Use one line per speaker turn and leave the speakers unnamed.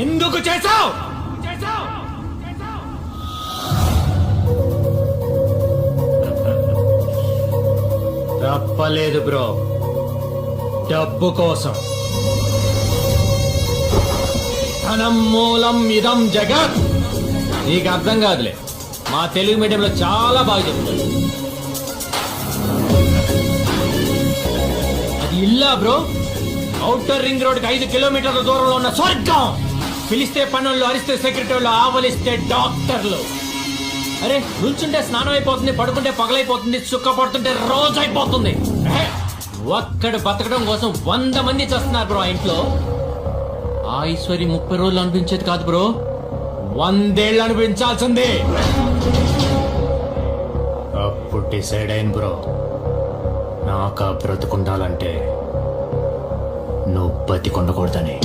ఎందుకు చేసావు? తప్పలేదు బ్రో, డబ్బు కోసం. ధనం మూలం ఇదం జగత్. నీకు అర్థం కాదులే, మా తెలుగు మీడియంలో చాలా బాగా చెప్తారు. అది ఇల్లా బ్రో? ఔటర్ రింగ్ రోడ్కి 5 కిలోమీటర్ల దూరంలో ఉన్న స్వర్గం. పిలిస్తే పనుల్లో, అరిస్తే సెక్రటరీలు, ఆవలిస్తే డాక్టర్లు. అరే నుంచుంటే స్నానం అయిపోతుంది, పడుకుంటే పగలైపోతుంది, సుక్క పడుతుంటే రోజు అయిపోతుంది. ఒక్కడు బతకడం కోసం 100 మంది చేస్తున్నారు బ్రో ఆ ఇంట్లో. ఆ ఐశ్వర్యం 30 రోజులు అనిపించేది కాదు బ్రో, 100 ఏళ్ళు అనిపించాల్సిందే. అప్పుడు డిసైడ్ అయింది బ్రో, నాకు బ్రతుకుండాలంటే నువ్వు బతికొండకూడదని.